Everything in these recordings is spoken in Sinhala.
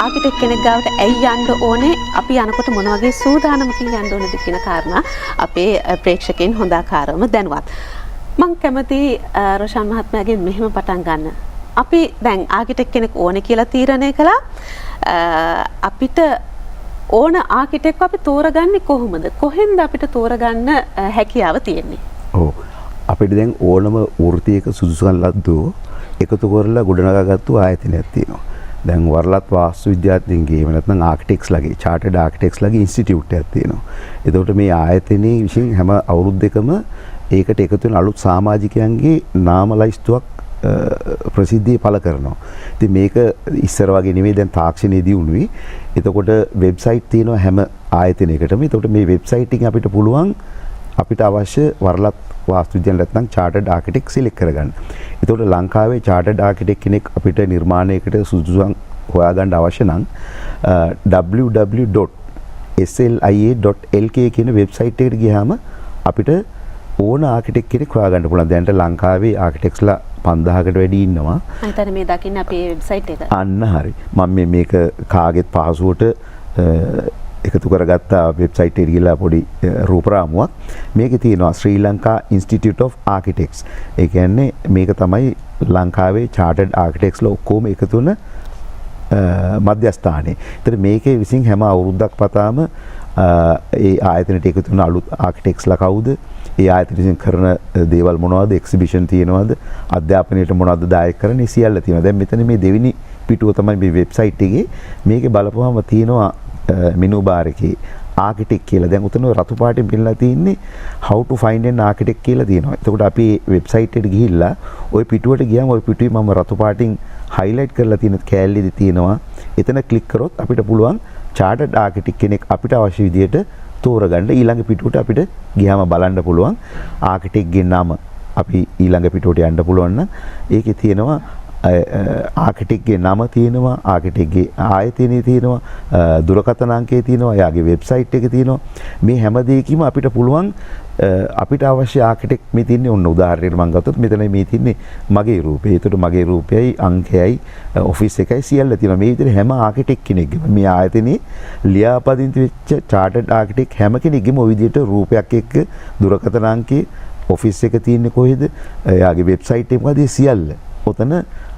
ආකිටෙක් කෙනෙක් ගාවට ඇයි යන්න ඕනේ අපි යනකොට මොන වගේ සූදානමකින් යන්න ඕනේද කියන කාරණා අපේ ප්‍රේක්ෂකයන් හොඳාකාරවම දැනුවත්. මම කැමති රොෂාන් මහත්මයාගෙන් මෙහෙම පටන් ගන්න. අපි දැන් ආකිටෙක් කෙනෙක් ඕනේ කියලා තීරණය කළා. අපිට ඕන ආකිටෙක් අපි තෝරගන්නේ කොහොමද? කොහෙන්ද අපිට තෝරගන්න හැකියාව තියෙන්නේ? ඔව්. අපිට දැන් ඕනම වෘත්තියක සුදුසුකම් ලද්දෝ එකතු කරලා ගොඩනගාගත්තු ආයතනයක් තියෙනවා. දැන් වරලත් වාස්තු විද්‍යාඥයින්ගේ එහෙම නැත්නම් ආකිටෙක්ස්ලාගේ චාර්ටර්ඩ් ආකිටෙක්ස්ලාගේ ඉන්ස්ටිටියුට් එකක් තියෙනවා. එතකොට මේ ආයතනයේ විසින් හැම අවුරුද්දකම ඒකට එකතු වෙන අලුත් සමාජිකයන්ගේ නාම ලයිස්තුවක් ප්‍රසිද්ධිය පළ කරනවා. ඉතින් මේක ඉස්සර වගේ නෙමෙයි දැන් තාක්ෂණයේදී උණුයි. එතකොට වෙබ්සයිට් තියෙනවා හැම ආයතනයකටම. එතකොට මේ වෙබ්සයිට් එකෙන් අපිට පුළුවන් අපිට අවශ්‍ය වරලත් වාස්තු විද්‍යාඥ නැත්නම් චාර්ටර්ඩ් ආකිටෙක්ට් සිලෙක්ට් කරගන්න. එතකොට ලංකාවේ චාර්ටර්ඩ් ආකිටෙක්ට් කෙනෙක් අපිට නිර්මාණයකට සුදුසුකම් හොයාගන්න අවශ්‍ය නම් www.slia.lk කියන වෙබ්සයිට් එකට ගියාම අපිට ඕන ආකිටෙක්ට් කෙනෙක් හොයාගන්න පුළුවන්. දැන්ට ලංකාවේ ආකිටෙක්ස්ලා 5000කට වැඩි ඉන්නවා. අන්තර මේ දකින්න අපේ වෙබ්සයිට් එක. අන්න හරි. මම මේක කාගෙත් පහසුවට එකතු කරගත්ත වෙබ්සයිට් එකට ගිහලා පොඩි රූපරාමුවක්. මේකේ තියෙනවා ශ්‍රී ලංකා ඉන්ස්ටිටියුට් ඔෆ් ආකිටෙක්ට්ස්. ඒ කියන්නේ මේක තමයි ලංකාවේ චාර්ටර්ඩ් ආකිටෙක්ට්ස්ලා ඔක්කොම එකතු වෙන මධ්‍යස්ථානය. ඒතර මේකේ විසින් හැම අවුරුද්දක් පතාම ඒ ආයතනයට එකතු වෙන අලුත් ආකිටෙක්ට්ස්ලා කවුද? ඒ ආයතන විසින් කරන දේවල් මොනවද? එක්සිබිෂන් තියෙනවද? අධ්‍යාපනයට මොනවද දායක කරන්නේ? සියල්ල තියෙනවා. දැන් මෙතන මේ දෙවෙනි පිටුව තමයි මේ වෙබ්සයිට් එකේ. මේකේ බලපුවම තියෙනවා මෙනු බාර් එකේ ආකිටෙක්ට් කියලා. දැන් උතන රතු පාටින් පෙන්නලා තියෙන්නේ how to find an architect කියලා තියෙනවා. එතකොට අපි වෙබ්සයිට් එකට ගිහිල්ලා ওই පිටුවට ගියාම ওই පිටුවේ මම රතු පාටින් highlight කරලා තියෙන කෑල්ලෙදි තියෙනවා. එතන ක්ලික් කරොත් අපිට පුළුවන් chartered architect කෙනෙක් අපිට අවශ්‍ය විදියට තෝරගන්න. ඊළඟ පිටුවට අපිට ගියාම බලන්න පුළුවන් ආකිටෙක්ට් ගේ නම. අපි ඊළඟ පිටුවට යන්න පුළුවන් නම් ඒකේ තියෙනවා ආකිටෙක්ගේ නම තියෙනවා, ආකිටෙක්ගේ ආයතනය තියෙනවා, දුරකථන අංකය තියෙනවා, එයාගේ වෙබ්සයිට් එක තියෙනවා. මේ හැම දෙයකම අපිට පුළුවන් අපිට අවශ්‍ය ආකිටෙක්ට් මේ තියන්නේ ඔන්න උදාහරණයක් මම ගත්තොත් මෙතන මේ තියන්නේ මගේ රූපය. ඒකට මගේ රූපයයි අංකයයි ඔෆිස් එකයි සියල්ල තියෙනවා. මේ විදිහට හැම ආකිටෙක්ට් කෙනෙක්ගේම මේ ආයතනයේ ලියාපදිංචි වෙච්ච චාර්ටර්ඩ් ආකිටෙක්ට් හැම කෙනෙක්ගේම ওই විදිහට රූපයක් එක්ක දුරකථන අංකය ඔෆිස් එක තියෙන්නේ කොහෙද? එයාගේ වෙබ්සයිට් එක මොකද සියල්ල ඔතන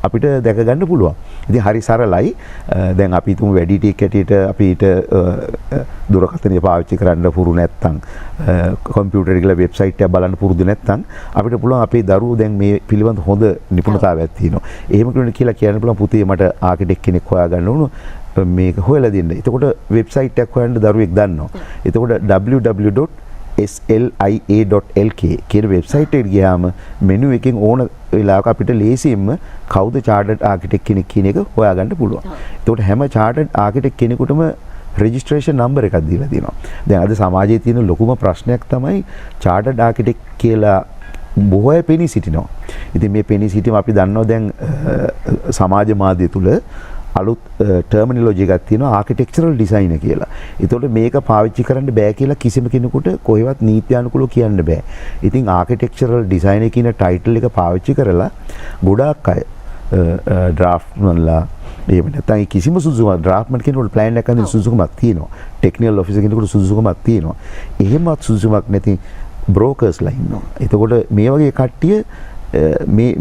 අපිට දැක ගන්න පුළුවන්. ඉතින් හරි සරලයි. දැන් අපි තුමු වැඩි ටික ඇටියට අපිට දුරකථනය පාවිච්චි කරන්න පුරු නැත්නම් කම්පියුටර් එකේ වෙබ්සයිට් එක බලන්න පුරුදු නැත්නම් අපිට පුළුවන් අපේ දරුවෝ දැන් මේ පිළිබඳ හොඳ නිපුණතාවයක් තියෙනවා. එහෙම කෙනෙක් කියලා කියන්න පුළුවන් පුතේ මට ආකිටෙක්ට් කෙනෙක් හොයාගන්න ඕන මේක හොයලා දෙන්න. එතකොට වෙබ්සයිට් එකක් හොයන්න දරුවෙක් දන්නවා. එතකොට www.slia.lk කියන වෙබ්සයිට් එකට ගියාම මෙනු එකෙන් ඕන වෙලාවක අපිට ලේසියෙන්ම කවුද චාර්ටර්ඩ් ආකිටෙක්ට් කෙනෙක් කියන එක හොයාගන්න පුළුවන්. එතකොට හැම චාර්ටර්ඩ් ආකිටෙක්ට් කෙනෙකුටම රෙජිස්ට්‍රේෂන් නම්බර් එකක් දීලා තියෙනවා. දැන් අද සමාජයේ තියෙන ලොකුම ප්‍රශ්නයක් තමයි චාර්ටර්ඩ් ආකිටෙක්ට් කියලා බොහෝ අය පෙනී සිටිනවා. ඉතින් මේ පෙනී සිටීම අපි දන්නවා දැන් සමාජ මාධ්‍ය තුල අලුත් ටර්මිනොලොජි එකක් තියෙනවා ආකිටෙක්චරල් ඩිසයිනර් කියලා. ඒතකොට මේක පාවිච්චි කරන්න බෑ කියලා කිසිම කෙනෙකුට කොහෙවත් නීත්‍යානුකූලව කියන්න බෑ. ඉතින් ආකිටෙක්චරල් ඩිසයිනර් කියන ටයිටල් එක පාවිච්චි කරලා ගොඩාක් අය ඩ්‍රාෆ්ට්මන්ලා එහෙම නැත්නම් කිසිම සුදුසුකමක් ඩ්‍රාෆ්ට්මන් කෙනෙකුට ප්ලෑන් එකක් අඳින්න සුදුසුකමක් තියෙනවා. ටෙක්නිකල් ඔෆිසර් කෙනෙකුට සුදුසුකමක් තියෙනවා. එහෙමත් සුදුසුකමක් නැති බ්‍රෝකර්ස්ලා ඉන්නවා. එතකොට මේ වගේ කට්ටිය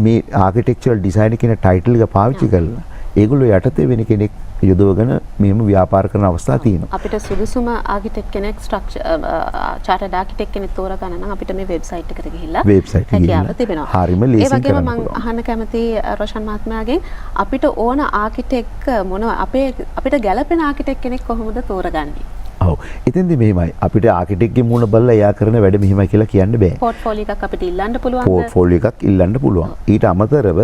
මේ ආකිටෙක්චරල් ඩිසයිනර් කියන ටයිටල් එක පාවිච්චි කරලා ඒගොල්ලෝ යටතේ වෙන කෙනෙක් යොදවගෙන මෙහෙම ව්‍යාපාර කරන අවස්ථා තියෙනවා. අපිට සුදුසුම ආකිටෙක්ට් කෙනෙක් චාර්ටර්ඩ් ආකිටෙක්ට් කෙනෙක් තෝරගන්න නම් අපිට මේ වෙබ්සයිට් එකට ගිහිල්ලා හැකියාව තිබෙනවා. හරියම ලේසියෙන් කරන්න පුළුවන්. ඒ වගේම මම අහන්න කැමති රොෂන් මහත්මයාගෙන් අපිට ඕන ආකිටෙක්ට් අපිට ගැළපෙන ආකිටෙක්ට් කෙනෙක් කොහොමද තෝරගන්නේ? ඔව්. ඉතින්දි මෙහෙමයි. අපිට ආකිටෙක්ට්ගේ මුණ බලලා එයා කරන වැඩ මෙහෙමයි කියලා කියන්න බෑ. පෝර්ට්ෆෝලියෝ එකක් අපිට ඉල්ලන්න පුළුවන්ද? පෝර්ට්ෆෝලියෝ එකක් ඉල්ලන්න පුළුවන්. ඊට අමතරව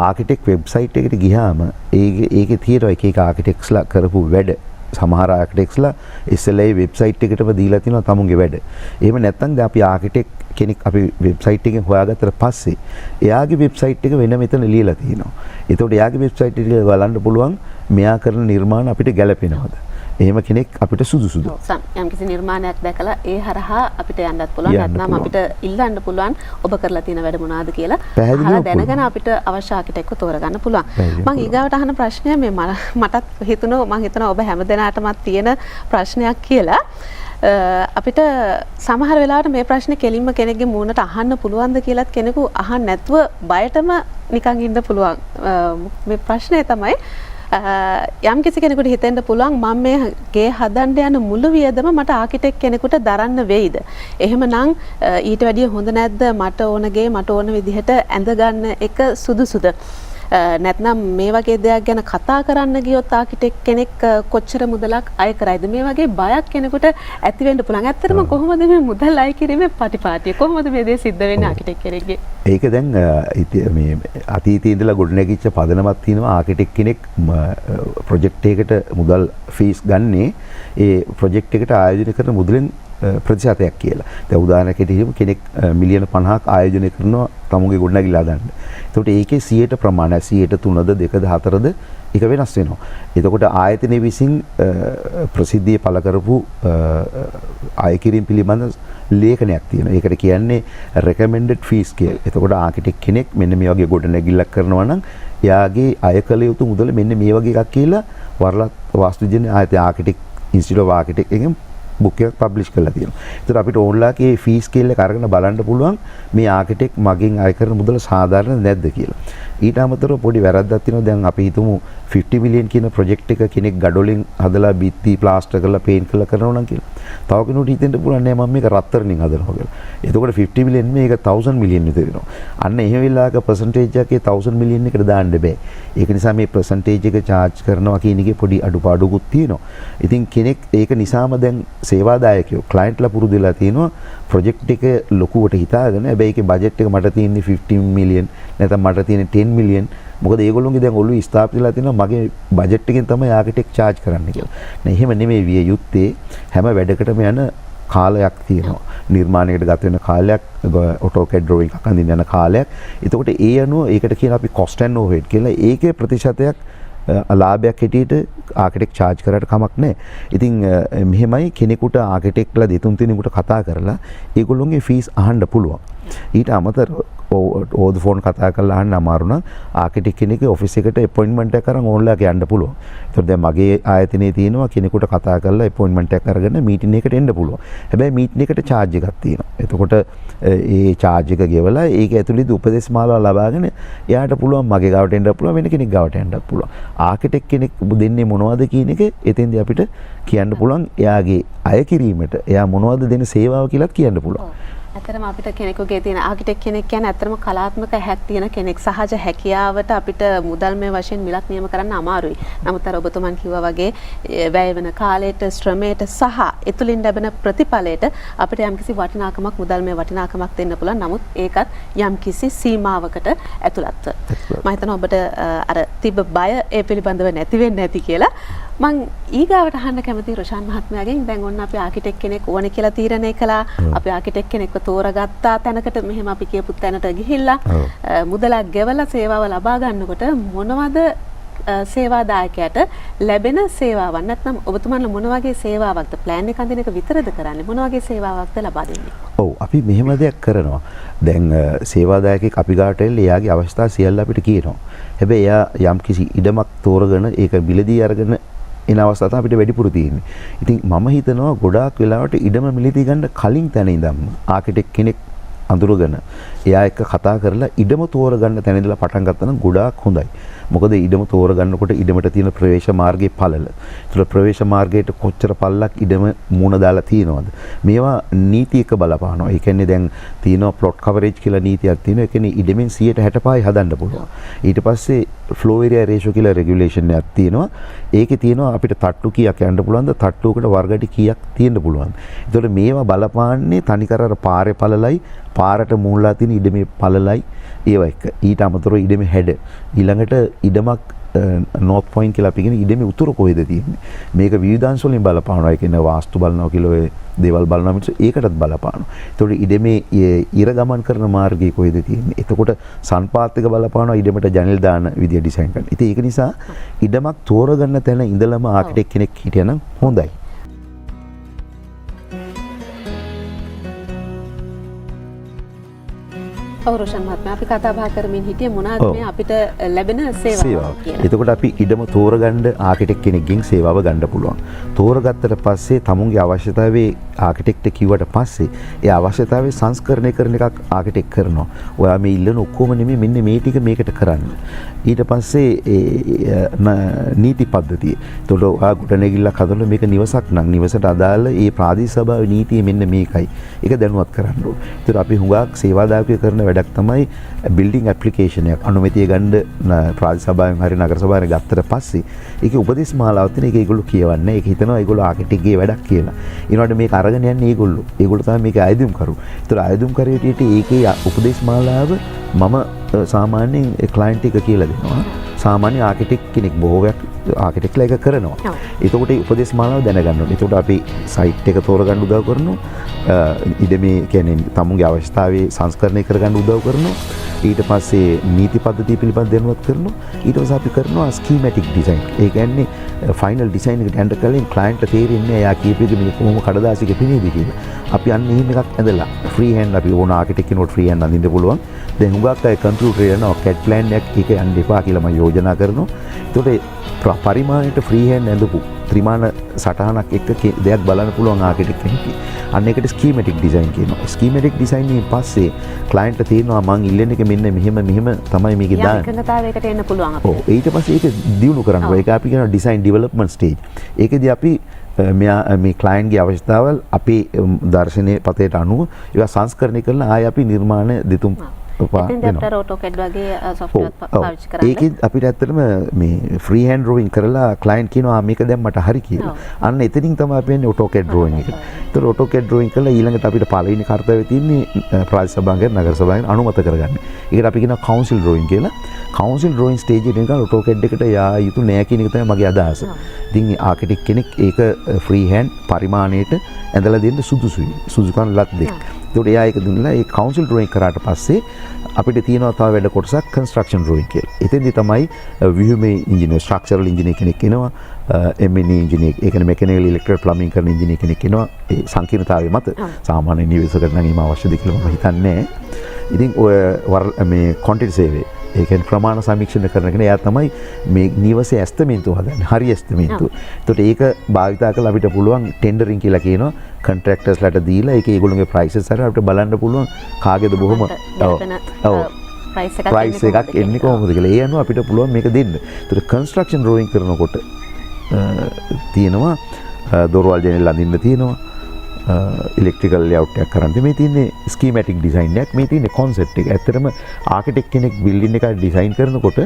ආකිටෙක්ට් වෙබ්සයිට් එකට ගියාම ඒකේ තියෙන එක එක ආකිටෙක්ට්ස්ලා කරපු වැඩ සමහර ආකිටෙක්ට්ස්ලා SLA වෙබ්සයිට් එකටම දීලා තිනවා තමුන්ගේ වැඩ. එහෙම නැත්නම් දැන් අපි ආකිටෙක්ට් කෙනෙක් අපි වෙබ්සයිට් එකෙන් හොයාගත්තට පස්සේ එයාගේ වෙබ්සයිට් එක වෙන මෙතන ලියලා තියෙනවා. ඒතකොට එයාගේ වෙබ්සයිට් එක බලන්න පුළුවන් මෙයා කරන නිර්මාණ අපිට ගැලපෙනවද? එහෙම කෙනෙක් අපිට සුදුසුද? යම්කිසි නිර්මාණයක් දැකලා ඒ හරහා අපිට යන්නත් පුළුවන්. නැත්නම් අපිට ඉල්ලන්න පුළුවන් ඔබ කරලා තියෙන වැඩ මොනවාද කියලා. අහලා දැනගෙන අපිට අවශ්‍ය ආකිටෙක්ව තෝරගන්න පුළුවන්. මම ඊගාවට අහන ප්‍රශ්නය මේ මටත් හිතුණා ඔබ හැමදෙනාටමත් තියෙන ප්‍රශ්නයක් කියලා. අපිට සමහර වෙලාවට මේ ප්‍රශ්නේ කෙලින්ම කෙනෙක්ගේ මූණට අහන්න පුළුවන්ද කියලාත් කෙනෙකු අහන්න නැතුව බයටම නිකන් ඉන්න පුළුවන්. මේ ප්‍රශ්නේ තමයි යම් කිසි කෙනෙකුට හිතෙන්න පුළුවන් මම මේ ගේ හදන්න යන මුළු වියදම මට ආකිටෙක් කෙනෙකුට දරන්න වෙයිද? එහෙමනම් ඊට වැඩිය හොඳ නැද්ද මට ඕන ගේ මට ඕන විදිහට ඇඳ ගන්න එක සුදුසුද? නැත්නම් මේ වගේ දෙයක් ගැන කතා කරන්න ගියොත් ආකිටෙක් කෙනෙක් කොච්චර මුදලක් අය කරයිද? මේ වගේ බයක් කෙනෙකුට ඇති වෙන්න පුළුවන්. ඇත්තටම කොහොමද මේ මුදල් අය කිරීමේ පටිපාටිය? කොහොමද මේ දේ සිද්ධ වෙන්නේ ආකිටෙක් කෙනෙක්ගේ? ඒක දැන් මේ අතීතයේ ඉඳලා ගොඩනැගිච්ච පදනමක් තියෙනවා. ආකිටෙක් කෙනෙක් ප්‍රොජෙක්ට් එකකට මුදල් ෆීස් ගන්නේ ඒ ප්‍රොජෙක්ට් එකට ආයෝජනය කරන මුදලෙන් ප්‍රතිශතයක් කියලා. දැන් උදාහරණයකට හිතමු කෙනෙක් මිලියන 50ක් ආයෝජනය කරනවා තමුගේ ගොඩනැගිල්ල හදන්න. එතකොට ඒකේ 100ට ප්‍රමාණය 100ට 3ද 2ද 4ද ඒක වෙනස් වෙනවා. එතකොට ආයතනයේ විසින් ප්‍රසිද්ධිය පළ කරපු ආය කිරීම පිළිබඳ ලේඛනයක් තියෙනවා. ඒකට කියන්නේ recommended fees කියලා. එතකොට ආකිටෙක් කෙනෙක් මෙන්න මේ වගේ ගොඩනැගිල්ලක් කරනවා නම් එයාගේ අය කළ යුතු මුදල මෙන්න මේ වගේ එකක් කියලා වරලත් වාස්තු විද්‍යාවේ ආයතන ආකිටෙක් ඉන්ස්ටිටියුට් ඔෆ් ආකිටෙක් එකෙන් බුක් එකක් පබ්ලිෂ් කරලා තියෙනවා. ඒතර අපිට ඕන්ලාගේ ෆී ස්කේල් එක අරගෙන බලන්න පුළුවන් මේ ආකිටෙක් මගෙන් අය කරන මුදල සාධාරණද නැද්ද කියලා. ඊට අමතරව පොඩි වැරද්දක් තියෙනවා. දැන් අපි හිතමු 50 මිලියන් කියන ප්‍රොජෙක්ට් එක කෙනෙක් ගඩොලින් හදලා බිත්ති ප්ලාස්ටර් කරලා පේන්ට් කරලා කරනවා නම් කියලා. තව කෙනෙකුට හිතෙන්න පුළුවන් නෑ මම මේක රත්තරන්ින් හදනවා කියලා. එතකොට 50 මිලියන් මේක 1000 මිලියන් විතර වෙනවා. අන්න එහෙම වෙලාවක පර්සන්ටේජ් එකේ 1000 මිලියන් එකට දාන්න බෑ. ඒක නිසා මේ පර්සන්ටේජ් එක charge කරනවා කියන එකේ පොඩි අඩුපාඩුකුත් තියෙනවා. ඉතින් කෙනෙක් ඒක නිසාම දැන් සේවාදායකයෝ ක්ලයන්ට්ලා පුරුදු වෙලා තියෙනවා ප්‍රොජෙක්ට් එක ලොකුවට හිතාගෙන හැබැයි ඒකේ බජට් එක මට තියෙන්නේ 15 මිලියන් නැත්නම් මට තියෙන්නේ 10 මිලියන් මොකද ඒගොල්ලෝගේ දැන් ඔළුවේ ස්ථාපිත වෙලා තියෙනවා මගේ බජට් එකෙන් තමයි ආකිටෙක් charge කරන්න කියලා. නෑ එහෙම නෙමෙයි විය යුත්තේ හැම වැඩකටම යන කාලයක් තියෙනවා. නිර්මාණයකට ගත වෙන කාලයක් AutoCAD drawing එකක් අඳින්න යන කාලයක්. එතකොට ඒ අනුව ඒකට කියන අපි cost and overhead කියලා ඒකේ ප්‍රතිශතයක් ලාභයක් හැටියට ආකිටෙක් charge කරාට කමක් නැහැ. ඉතින් මෙහෙමයි කෙනෙකුට ආකිටෙක්ලා දෙතුන් දෙනෙකුට කතා කරලා ඒගොල්ලොන්ගේ ෆීස් අහන්න පුළුවන්. ඊට අමතරව ඕද ෆෝන් කතා කරලා අහන්න අමාරු නම් ආකිටෙක් කෙනෙක්ගේ ඔෆිස් එකට අපොයින්ට්මන්ට් එකක් අරන් ඕන්ලයින් යන්න පුළුවන්. ඒතකොට දැන් මගේ ආයතනයේ තියෙනවා කෙනෙකුට කතා කරලා අපොයින්ට්මන්ට් එකක් අරගෙන මීටින් එකකට එන්න පුළුවන්. හැබැයි මීටින් එකට charge එකක් තියෙනවා. එතකොට ඒ charge එක ගෙවලා ඒක ඇතුළේදී උපදෙස් මාලාව ලබාගෙන එයාට පුළුවන් මගේ ගාවට එන්න පුළුවන් වෙන කෙනෙක් ගාවට එන්නත් පුළුවන්. ආකිටෙක් කෙනෙක් දෙන්නේ මොනවද කියන එක එතෙන්දී අපිට කියන්න පුළුවන්. එයාගේ අය කිරීමට එයා මොනවද දෙන සේවාව කියලාත් කියන්න පුළුවන්. ඇත්තටම අපිට කෙනෙකුගේ තියෙන ආකිටෙක් කෙනෙක් කියන්නේ ඇත්තටම කලාත්මක හැක් තියෙන කෙනෙක්. සහජ හැකියාවට අපිට මුදල් මේ වශයෙන් මිලක් නියම කරන්න අමාරුයි. නමුත් අර ඔබතුමන් කිව්වා වගේ වැය වෙන කාලයට, ශ්‍රමයට සහ එතුලින් ලැබෙන ප්‍රතිඵලයට අපිට යම්කිසි වටිනාකමක් මුදල් මේ වටිනාකමක් දෙන්න පුළුවන්. නමුත් ඒකත් යම්කිසි සීමාවකට ඇතුළත්ව. මම හිතනවා ඔබට අර තිබ්බ බය ඒ පිළිබඳව නැති වෙන්නේ නැති කියලා. මං ඊගාවට අහන්න කැමතියි රොෂාන් මහත්මයාගෙන්. දැන් ඔන්න අපි ආකිටෙක් කෙනෙක් ඕනේ කියලා තීරණය කළා. අපි ආකිටෙක් කෙනෙක්ව තෝරගත්තා. තැනකට මෙහෙම අපි කියපු තැනට ගිහිල්ලා මුදලක් ගෙවලා සේවාව ලබා ගන්නකොට මොනවද සේවාදායකයාට ලැබෙන සේවාවක්? නැත්නම් ඔබතුමන්ලා මොන වගේ සේවාවක්ද ප්ලෑන් එක අඳින එක විතරද කරන්නේ? මොන වගේ සේවාවක්ද ලබා දෙන්නේ? ඔව් අපි මෙහෙම දෙයක් කරනවා. දැන් සේවාදායකෙක් අපි ගාවට එල්ල එයාගේ අවස්ථා සියල්ල අපිට කියනවා. හැබැයි එයා යම්කිසි ඉඩමක් තෝරගෙන ඒක බිලදී අරගෙන එන අවස්ථා තමයි අපිට වැඩිපුර තියෙන්නේ. ඉතින් මම හිතනවා ගොඩාක් වෙලාවට ඉඩම මිලදී ගන්න කලින් තැන ඉඳන්ම ආකිටෙක් කෙනෙක් අඳුරගෙන එයා එක්ක කතා කරලා ඉඩම තෝරගන්න තැන ඉඳලා පටන් ගත්තා නම් ගොඩාක් හොඳයි. මොකද ඉඩම තෝරගන්නකොට ඉඩමට තියෙන ප්‍රවේශ මාර්ගයේ පළල. ඒතර ප්‍රවේශ මාර්ගයට කොච්චර පළලක් ඉඩම මුණ දාලා තියෙනවද? මේවා නීතියක බලපානවා. ඒ කියන්නේ දැන් තියෙනවා ප්ලොට් කවරේජ් කියලා නීතියක් තියෙනවා. ඒ කියන්නේ ඉඩමෙන් 165යි හදන්න පුළුවන්. ඊට පස්සේ ෆ්ලෝ ඒරියා රේෂියෝ කියලා රෙගියුලේෂන් එකක් තියෙනවා. ඒකේ තියෙනවා අපිට තට්ටු කීයක් යන්න පුළුවන්ද? තට්ටුවකට වර්ගටි කීයක් තියෙන්න පුළුවන්ද? ඒතකොට මේවා බලපාන්නේ තනිකර අර පාරේ පළලයි පාරට මූලලා තියෙන ඉඩමේ පළලයි ඒවා එක. ඊට අමතරව ඉඩමේ හැඩ ඊළඟට ඉඩමක් නෝත් පොයින්ට් කියලා අපි කියන ඉඩමේ උතුර කොහෙද තියෙන්නේ. මේක විවිධාංශ වලින් බලපානවා. ඒ කියන්නේ වාස්තු බලනවා කියලා ඔය දේවල් බලනවා මිස ඒකටත් බලපානවා. ඒතකොට ඉඩමේ ඉර ගමන් කරන මාර්ගය කොහෙද තියෙන්නේ. එතකොට සන්පාත් එක බලපානවා ඉඩමට ජනෙල් දාන විදිය ඩිසයින් කරන්න. ඉතින් ඒක නිසා ඉඩමක් තෝරගන්න තැන ඉඳලම ආකිටෙක් කෙනෙක් හිටියනම් හොඳයි. රෝෂන් මහත්මයා අපි කතා බහ කරමින් හිටියේ මොනවාද මේ අපිට ලැබෙන සේවාව කියලා. එතකොට අපි ඉඩම තෝරගන්න ආකිටෙක් කෙනෙක්ගෙන් සේවාව ගන්න පුළුවන්. තෝරගත්තට පස්සේ තමුන්ගේ අවශ්‍යතාවයේ ආකිටෙක්ට කිව්වට පස්සේ ඒ අවශ්‍යතාවය සංස්කරණය කරන එකක් ආකිටෙක් කරනවා. ඔයා මේ ඉල්ලන ඔක්කොම නෙමෙයි මෙන්න මේ ටික මේකට කරන්න. ඊට පස්සේ නීති පද්ධතිය. එතකොට ඔයා ගොඩනැගිල්ලක් හදලා මේක නිවසක් නම් නිවසට අදාළ ඒ ප්‍රාදේශීය සභාවේ නීතිය මෙන්න මේකයි. ඒක දැනුවත් කරන්න ඕනේ. ඒතර අපි හුඟක් සේවාදායකයෝ කරන වැඩක් තමයි බිල්ඩින් ඇප්ලිකේෂන් එකක් අනුමැතිය ගන්න ප්‍රාදේශීය සභාවෙන් හරි නගර සභාවෙන් ගත්තට පස්සේ ඒකේ උපදේශ මාලාවක් තියෙන එක ඒගොල්ලෝ කියවන්නේ. ඒක හිතනවා ඒගොල්ලෝ ආකිටෙක්ගේ වැඩක් කියලා. ඊනොට මේක අරගෙන යන්නේ ඒගොල්ලෝ. ඒගොල්ලෝ තමයි මේක ආයුධම් කරු. ඒතර ආයුධම් කරේට ඒකේ උපදේශ මාලාව මම සාමාන්‍යයෙන් ක්ලයන්ට් එක කියලා දෙනවා. සාමාන්‍ය ආකිටෙක් කෙනෙක් බොහෝයක් ආකිටෙක්ලා එක කරනවා. එතකොට ඒ උපදේශ මාලාව දැනගන්න ඕනේ. එතකොට අපි සයිට් එක තෝරගන්න උදව් කරනවා. ඉඩමේ කියන්නේ තමුන්ගේ අවශ්‍යතාවයේ සංස්කරණය කරගන්න උදව් කරනවා. ඊට පස්සේ නීති පද්ධතිය පිළිබඳව දැනුවත් කරනවා. ඊට පස්සේ අපි කරනවා ස්කීමැටික් ඩිසයින්. ඒ කියන්නේ ෆයිනල් ඩිසයින් එකට යන්න කලින් ක්ලයන්ට්ට තේරෙන්නේ එයා කියපු එක මේ කොහොම කඩදාසියක පිනේද කියලා. අපි අන්න එහෙම එකක් ඇඳලා ෆ්‍රී හෑන්ඩ් අපි ඕන ආකිටෙක් කෙනෙකුට ෆ්‍රී හෑන්ඩ් අඳින්න පුළුවන්. දැන් හුඟක් අය කම්පියුටර් යනවා CAD ප්ලෑන් එකක් ඒක යන්න එපා කියලා මම යෝජනා කරනවා. ඒකට පරිමාණයට ෆ්‍රී හෑන්ඩ් ඇඳපු ත්‍රිමාන සටහනක් එක්ක දෙයක් බලන්න පුළුවන් ආකිටෙක් කෙනෙක්. අන්න ඒකට ස්කීමැටික් ඩිසයින් කියනවා. ස්කීමැටික් ඩිසයින් එකෙන් පස්සේ ක්ලයන්ට්ට තේරෙනවා මං ඉල්ලන එක මෙන්න මෙහෙම තමයි මේකේ දාන්නේ. එකඟතාවයකට එන්න පුළුවන් අපිට. ඔව් ඊට පස්සේ ඒක දියුණු කරනවා. ඒක අපි කියනවා ඩිසයින් ඩෙවලොප්මන්ට් ස්ටේජ්. ඒකෙදී අපි මේ ක්ලයන්ට්ගේ අවශ්‍යතාවල් අපේ දර්ශනීය පතේට අනුව ඒවා සංස්කරණය කරලා ආයෙ අපි නිර්මාණ දෙතුන් AutoCAD වගේ software පාවිච්චි කරන්නේ. ඒකෙත් අපිට ඇත්තටම මේ ෆ්‍රී හෑන්ඩ් ඩ්‍රෝයින් කරලා ක්ලයන්ට් කියනවා මේක දැන් මට හරි කියලා. අන්න එතනින් තමයි අපි යන්නේ AutoCAD ඩ්‍රෝයින් එකට. ඒතර AutoCAD ඩ්‍රෝයින් කරලා ඊළඟට අපිට පළවෙනි කාර්යය තියෙන්නේ ප්‍රාදේශීය සභාවකින් නගර සභාවෙන් අනුමත කරගන්න. ඒකට අපි කියනවා කවුන්සිල් ඩ්‍රෝයින් කියලා. කවුන්සිල් ඩ්‍රෝයින් ස්ටේජ් එකට නිකන් AutoCAD එකට යා යුතු නෑ කියන එක තමයි මගේ අදහස. ඉතින් ආකිටෙක් කෙනෙක් ඒක ෆ්‍රී හෑන්ඩ් පරිමාණයට ඇඳලා දෙන්න සුදුසුයි. සුදුසුකම් ලක් දෙක. ඒකට එයා ඒක දුන්නා. ඒ කවුන්සිල් ඩ්‍රෝයින් කරාට පස්සේ අපිට තියෙනවා තව වැඩ කොටසක් කන්ස්ට්‍රක්ෂන් ඩ්‍රෝයින් කියලා. එතෙන්දී තමයි ව්‍යුහමේ ඉංජිනේර් ස්ට්‍රක්චරල් ඉංජිනේර් කෙනෙක් එනවා. M&E ඉංජිනේර් ඒ කියන්නේ මෙකැනිකල් ඉලෙක්ට්‍රිකල් ප්ලම්බින් කරන ඉංජිනේර් කෙනෙක් එනවා. ඒ සංකීර්ණතාවය මත සාමාන්‍ය නිවසකට නම් ඒම අවශ්‍යද කියලා මම හිතන්නේ නැහැ. ඉතින් ඔය මේ කොන්ටෙන්ට් සර්වේ ඒ කියන්නේ ප්‍රමාණ සමීක්ෂණ කරන කෙනා එයා තමයි මේ නිවසේ ඇස්තමේන්තුව හදන්නේ. හරි ඇස්තමේන්තුව. ඒකට ඒක භාවිතා කරලා අපිට පුළුවන් ටෙන්ඩරින් කියලා කියනවා. කන්ට්‍රැක්ටර්ස්ලාට දීලා ඒක ඒගොල්ලෝගේ ප්‍රයිසස් හරි අපිට බලන්න පුළුවන් කාගේද බොහොම ප්‍රයිස් එකක් එන්නේ කොහොමද කියලා. ඒ අනුව අපිට පුළුවන් මේක දෙන්න. ඒකට කන්ස්ට්‍රක්ෂන් ඩ්‍රෝයින් කරනකොට තියෙනවා දොරවල් ජනෙල් අඳින්න තියෙනවා. ඉලෙක්ට්‍රිකල් ලේඅවුට් එකක් කරන්න. මේ තියෙන්නේ ස්කීමැටික් ඩිසයින් එකක්. මේ තියෙන්නේ concept එක. ඇත්තටම ආකිටෙක් කෙනෙක් බිල්ඩින් එකක් ඩිසයින් කරනකොට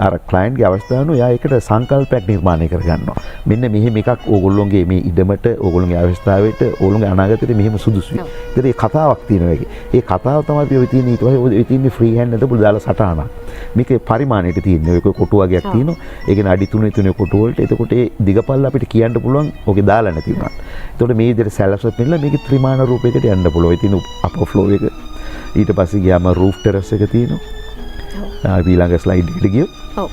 අර ක්ලයන්ට්ගේ අවස්ථාව අනුව එයා ඒකට සංකල්පයක් නිර්මාණය කර ගන්නවා. මෙන්න මෙහෙම එකක් ඕගොල්ලෝගේ මේ ඉඩමට ඕගොල්ලෝගේ අවස්ථාවයට ඕගොල්ලෝගේ අනාගතයට මෙහෙම සුදුසුයි. ඒකට ඒ කතාවක් තියෙනවා ඒකේ. ඒ කතාව තමයි අපි ඔය තියෙන ඊට පස්සේ ඔය තියෙන්නේ ෆ්‍රී හෑන්ඩ් නේද පුළු දාලා සටහනක්. මේකේ පරිමාණයට තියෙන්නේ ඔය කොටු වගේක් තියෙනවා. ඒ කියන්නේ අඩි 3 කොටු වලට. එතකොට ඒ දිගපල්ල අපිට කියන්න පුළුවන් ඔගේ දාලා නැති වුණා. එතකොට මේ විදිහට සැලසුම් මෙන්න මේක ත්‍රිමාන රූපයකට යන්න පුළුවන්. ඉතින් අපෝ ෆ්ලෝ එක ඊට පස්සේ ගියාම රූෆ් ටෙරස් එක තියෙනවා. ඊළඟ ස්ලයිඩ් එකට ගියොත්. ඔව්.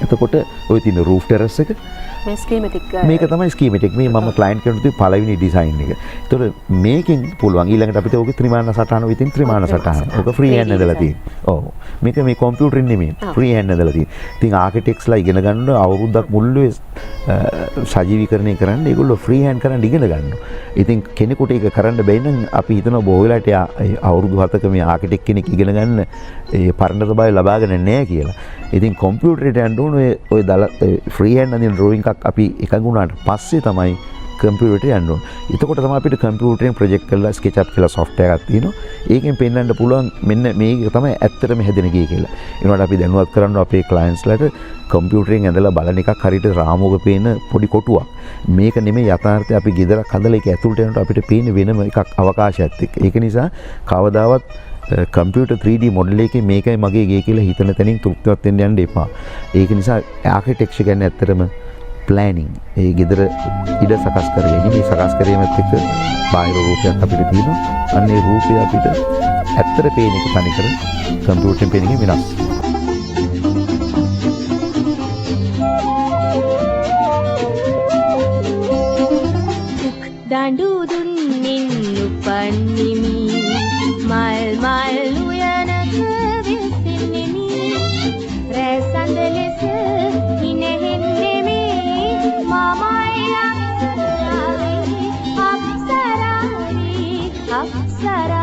එතකොට ඔය තියෙන රූෆ් ටෙරස් එක මේ ස්කීමැටික් මේක තමයි ස්කීමැටික්. මේ මම ක්ලයන්ට් කෙනෙකුට දීපු පළවෙනි ඩිසයින් එක. ඒතකොට මේකෙන් පුළුවන් ඊළඟට අපිට ඔගේ ත්‍රිමාන සටහන විතින් ත්‍රිමාන සටහන. ඔක ෆ්‍රී හෑන්ඩ් ඇදලා තියෙන්නේ. ඔව්. මේක මේ කම්පියුටරින් නෙමෙයි. ෆ්‍රී හෑන්ඩ් ඇදලා තියෙන්නේ. ඉතින් ආකිටෙක්ස්ලා ඉගෙන ගන්න අවුරුද්දක් මුල්ලේ සජීවීකරණය කරන්න ඒගොල්ලෝ ෆ්‍රී හෑන්ඩ් කරන්න ඉගෙන ගන්නවා. ඉතින් කෙනෙකුට ඒක කරන්න බැයි නම් අපි හිතනවා බොහෝ වෙලාවට අවුරුදු 7ක මේ ආකිටෙක් කෙනෙක් ඉගෙන ගන්න ඒ පරණතභාවය ලබාගෙන නැහැ කියලා. ඉතින් කම්පියුටරේට යන්න ඕනේ ඔය ෆ්‍රී හෑන්ඩ් අඳින ඩ්‍රෝයින් එකක් අපි එකඟ වුණාට පස්සේ තමයි කම්පියුටරේට යන්න ඕනේ. එතකොට තමයි අපිට කම්පියුටරෙන් ප්‍රොජෙක්ට් කරලා SketchUp කියලා software එකක් තියෙනවා. ඒකෙන් පෙන්වන්න පුළුවන් මෙන්න මේක තමයි ඇත්තටම හැදෙන ගේ කියලා. ඒනකොට අපි දැනුවත් කරන්න අපේ clientsලාට කම්පියුටරෙන් ඇඳලා බලන එකක් හරියට රාමුවක පේන පොඩි කොටුවක්. මේක නෙමෙයි යථාර්ථය. අපි ගෙදරක් හදලා ඒක ඇතුළට යනකොට අපිට පේන වෙනම එකක් අවකාශයත් එක්ක. ඒක නිසා කවදාවත් කම්පියුටර් 3D මොඩල් එකේ මේකයි මගේ ගේ කියලා හිතන තැනින් තෘප්තිවත් වෙන්න යන්න එපා. ඒක නිසා ආකිටෙක්චර් කියන්නේ ඇත්තටම ප්ලෑනින්. ඒ ගෙදර ඉඩ සකස් කර ගැනීම, මේ සකස් කිරීමත් එක්ක බාහිර රූපයක් අපිට තියෙනවා. අන්න ඒ රූපය අපිට ඇත්තට පේන එක තනිකර කම්පියුටරෙන් පේන එකේ වෙනස්. දඬු දුන්නින් උපන්නිමි මල් මල් උයනක විසින්නෙමි රැසඳ ලෙස හිනෙහෙන්නෙමි මමයි අප්සරායි අප්සරායි අප්සරා